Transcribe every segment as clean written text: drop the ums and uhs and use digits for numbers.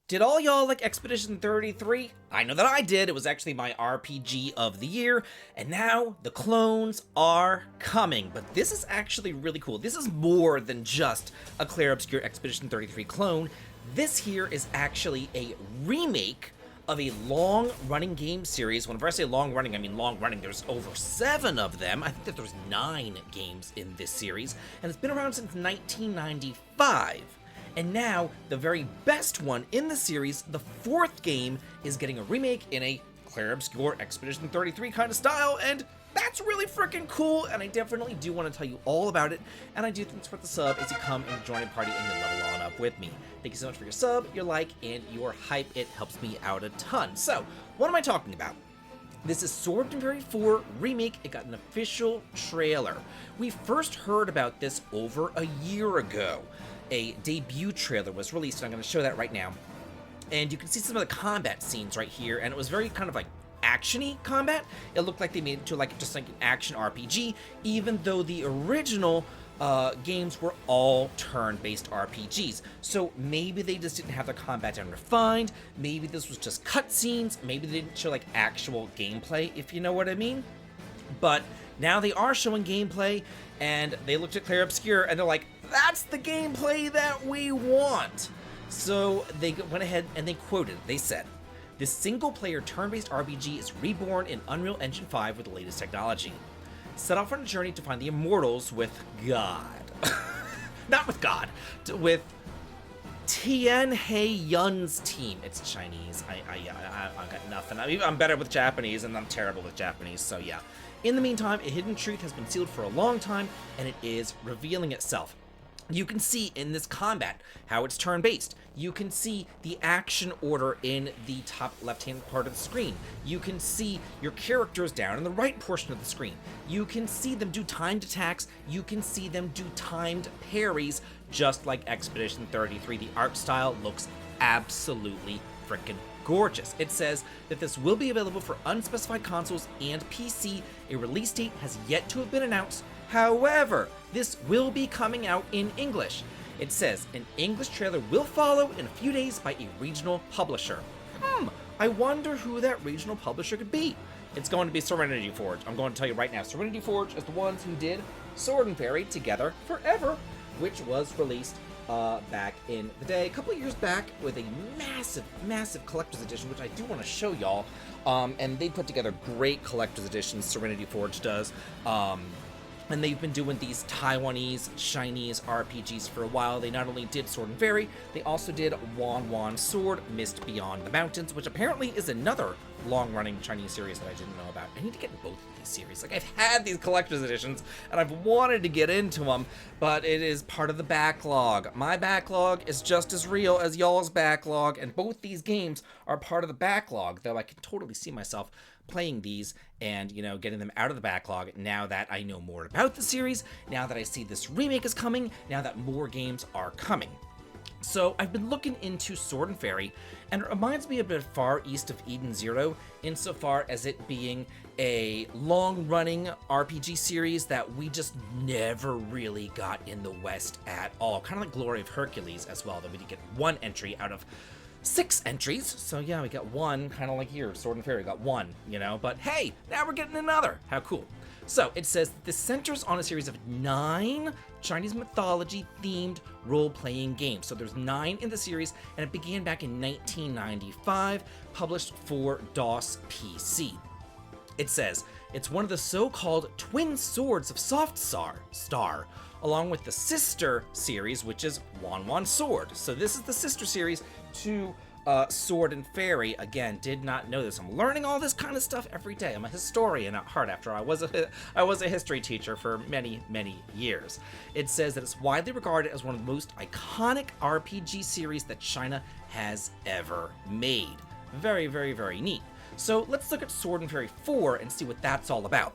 Did all y'all like Expedition 33? I know that I did. It was actually my RPG of the year, and now the clones are coming. But this is actually really cool. This is more than just a Clair Obscur Expedition 33 clone. This here is actually a remake of a long-running game series. Whenever I say long-running, I mean long-running. There's over 7 of them. I think that there's 9 games in this series, and it's been around since 1995. And now, the very best one in the series, the 4th game, is getting a remake in a Clair Obscur Expedition 33 kind of style, and that's really freaking cool, and I definitely do want to tell you all about it, and I do think it's worth the sub as you come and join a party and you level on up with me. Thank you so much for your sub, your like, and your hype. It helps me out a ton. So, what am I talking about? This is Sword and Fairy 4 Remake. It got an official trailer. We first heard about this over a year ago. A debut trailer was released, and I'm going to show that right now. And you can see some of the combat scenes right here, and it was very kind of like action-y combat. It looked like they made it to like just like an action RPG, even though the original games were all turn-based RPGs. So maybe they just didn't have the combat down refined, maybe this was just cutscenes, maybe they didn't show like actual gameplay, if you know what I mean. But now they are showing gameplay, and they looked at Clair Obscur and they're like, that's the gameplay that we want. So they went ahead and they quoted, they said, "This single-player turn-based RPG is reborn in Unreal Engine 5 with the latest technology. Set off on a journey to find the immortals with God." Not with God, with Tian He Yun's team. It's Chinese. I got nothing. I'm better with Japanese, and I'm terrible with Japanese, so yeah. In the meantime, a hidden truth has been sealed for a long time, and it is revealing itself. You can see in this combat how it's turn-based. You can see the action order in the top left-hand part of the screen. You can see your characters down in the right portion of the screen. You can see them do timed attacks. You can see them do timed parries, just like Expedition 33. The art style looks absolutely freaking gorgeous. It says that this will be available for unspecified consoles and PC. A release date has yet to have been announced. However, this will be coming out in English. It says an English trailer will follow in a few days by a regional publisher. I wonder who that regional publisher could be. It's going to be Serenity Forge. I'm going to tell you right now, Serenity Forge is the ones who did Sword and Fairy Together Forever, which was released back in the day, a couple of years back, with a massive collector's edition, which I do want to show y'all. And they put together great collector's editions, Serenity Forge does. And they've been doing these Taiwanese, Chinese RPGs for a while. They not only did Sword and Fairy, they also did Wan Sword, Mist Beyond the Mountains, which apparently is another long-running Chinese series that I didn't know about. I need to get both of these series. Like, I've had these collector's editions, and I've wanted to get into them, but it is part of the backlog. My backlog is just as real as y'all's backlog, and both these games are part of the backlog, though I can totally see myself playing these and, you know, getting them out of the backlog now that I know more about the series, now that I see this remake is coming, now that more games are coming. So I've been looking into Sword and Fairy, and it reminds me a bit Far East of Eden Zero, insofar as it being a long-running RPG series that we just never really got in the West at all. Kind of like Glory of Hercules as well, that we did get 1 entry out of 6 entries, so yeah, we got 1, kind of like here, Sword and Fairy got 1, you know, but hey, now we're getting another. How cool. So it says this centers on a series of 9 Chinese mythology-themed role-playing games. So there's 9 in the series, and it began back in 1995, published for DOS PC. It says it's one of the so-called twin swords of Soft Star, along with the sister series, which is Wan Sword. So this is the sister series to Sword and Fairy. Again, did not know this. I'm learning all this kind of stuff every day. I'm a historian at heart, after I was a history teacher for many years. It says that it's widely regarded as one of the most iconic RPG series that China has ever made. Very neat. So let's look at Sword and Fairy 4 and see what that's all about.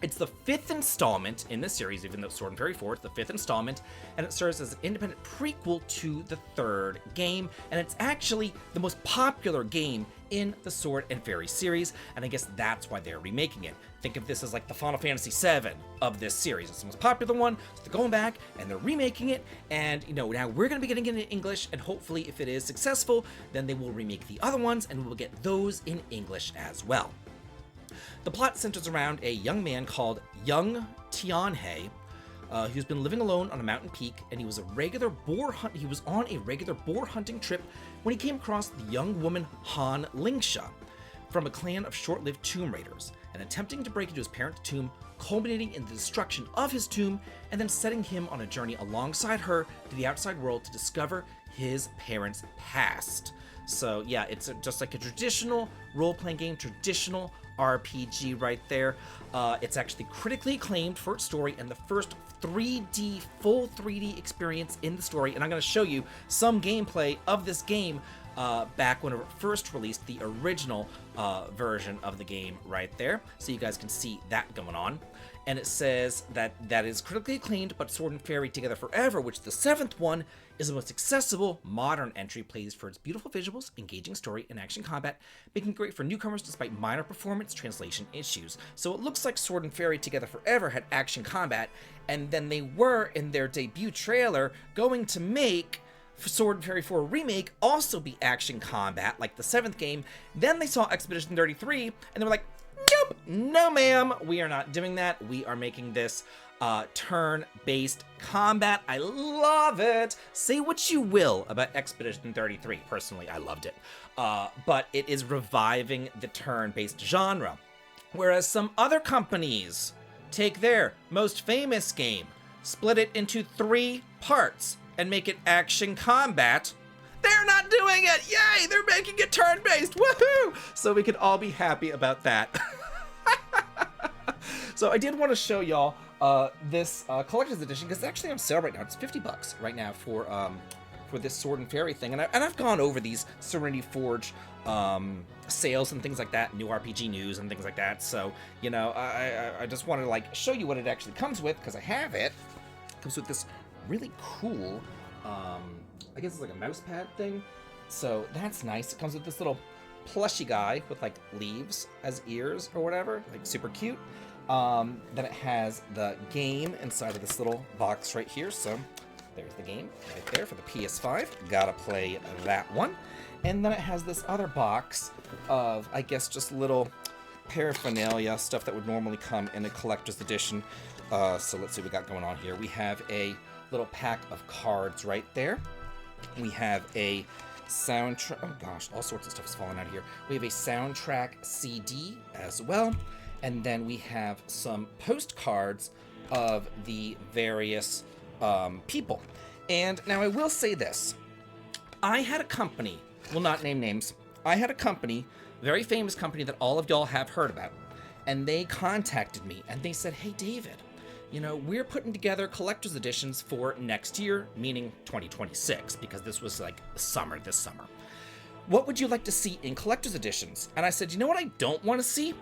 It's the 5th installment in the series, even though Sword and Fairy 4 is the 5th installment, and it serves as an independent prequel to the 3rd game, and it's actually the most popular game in the Sword and Fairy series, and I guess that's why they're remaking it. Think of this as like the Final Fantasy VII of this series. It's the most popular one, so they're going back and they're remaking it, and now we're going to be getting it in English, and hopefully if it is successful, then they will remake the other ones, and we will get those in English as well. The plot centers around a young man called Young Tianhe, who's been living alone on a mountain peak, and he was on a regular boar hunting trip when he came across the young woman Han Lingsha from a clan of short-lived tomb raiders, and attempting to break into his parents' tomb, culminating in the destruction of his tomb, and then setting him on a journey alongside her to the outside world to discover his parents' past. So yeah, it's just like a traditional role-playing game, traditional RPG right there. It's actually critically acclaimed for its story and the first full 3D experience in the story, and I'm going to show you some gameplay of this game back when it first released, the original version of the game right there, so you guys can see that going on. And it says that is critically acclaimed, but Sword and Fairy Together Forever, which is the 7th one, is the most accessible modern entry, plays for its beautiful visuals, engaging story, and action combat, making it great for newcomers despite minor performance translation issues. So it looks like Sword and Fairy Together Forever had action combat, and then they were, in their debut trailer, going to make Sword and Fairy 4 Remake also be action combat, like the 7th game. Then they saw Expedition 33, and they were like, nope, no ma'am, we are not doing that. We are making this turn-based combat. I love it. Say what you will about Expedition 33. Personally, I loved it. But it is reviving the turn-based genre. Whereas some other companies take their most famous game, split it into 3 parts, and make it action combat, they're not doing it! Yay! They're making it turn-based! Woohoo! So we can all be happy about that. So I did want to show y'all this collector's edition, because it's actually on sale right now. It's $50 right now for this Sword and Fairy thing. And I've gone over these Serenity Forge sales and things like that, new RPG news and things like that. So, I just wanted to like show you what it actually comes with, because I have it. It comes with this really cool, I guess it's like a mouse pad thing. So that's nice. It comes with this little plushy guy with like leaves as ears or whatever, like super cute. Then it has the game inside of this little box right here. So there's the game right there for the PS5. Gotta play that one. And then it has this other box of, I guess, just little paraphernalia, stuff that would normally come in a collector's edition. So let's see what we got going on here. We have a little pack of cards right there. We have a soundtrack. Oh gosh, all sorts of stuff is falling out of here. We have a soundtrack CD as well. And then we have some postcards of the various people. And now I will say this. I had a company, will not name names. I had a company, very famous company that all of y'all have heard about. And they contacted me and they said, hey, David, we're putting together collector's editions for next year, meaning 2026, because this was like this summer. What would you like to see in collector's editions? And I said, you know what I don't want to see?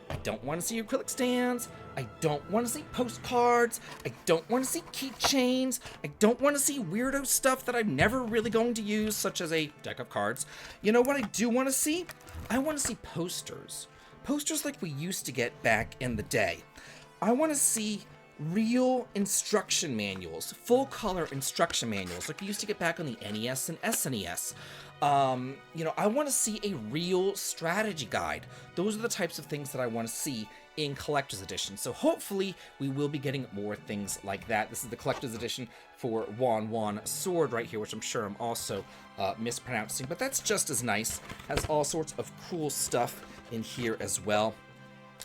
I don't want to see acrylic stands. I don't want to see postcards. I don't want to see keychains. I don't want to see weirdo stuff that I'm never really going to use, such as a deck of cards. You know what I do want to see? I want to see posters. Posters like we used to get back in the day. I want to see real instruction manuals, full color instruction manuals like we used to get back on the NES and SNES. I want to see a real strategy guide. Those are the types of things that I want to see in collector's edition. So hopefully we will be getting more things like that. This is the collector's edition for Wan Sword right here, which I'm sure I'm also mispronouncing, but that's just as nice. Has all sorts of cool stuff in here as well.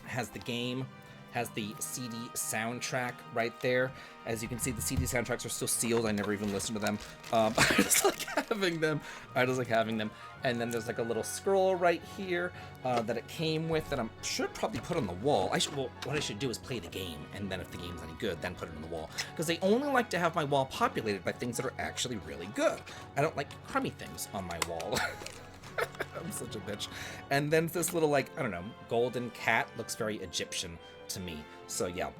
Has the game, has the CD soundtrack right there. As you can see, the CD soundtracks are still sealed. I never even listened to them. I just like having them. And then there's like a little scroll right here that it came with that I should probably put on the wall. What I should do is play the game, and then if the game's any good, then put it on the wall. Because they only like to have my wall populated by things that are actually really good. I don't like crummy things on my wall. I'm such a bitch. And then this little, golden cat looks very Egyptian to me. So yeah,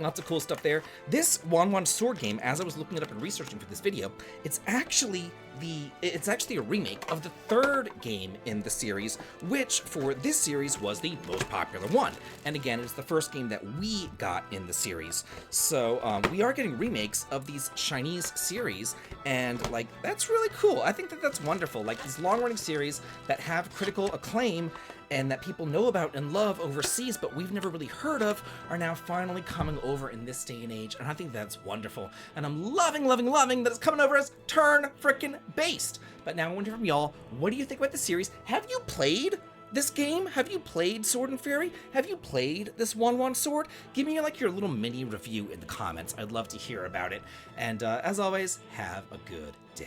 Lots of cool stuff there. This Wan Sword game, as I was looking it up and researching for this video, it's actually a remake of the third game in the series, which for this series was the most popular one. And again, it's the first game that we got in the series. So we are getting remakes of these Chinese series, and like that's really cool. I think that that's wonderful. Like these long-running series that have critical acclaim and that people know about and love overseas, but we've never really heard of, are now finally coming over in this day and age, and I think that's wonderful. And I'm loving that it's coming over as turn frickin' based. But now I wonder from y'all, what do you think about the series? Have you played this game? Have you played Sword and Fairy? Have you played this Wan Sword? Give me like your little mini review in the comments. I'd love to hear about it. And as always, have a good day.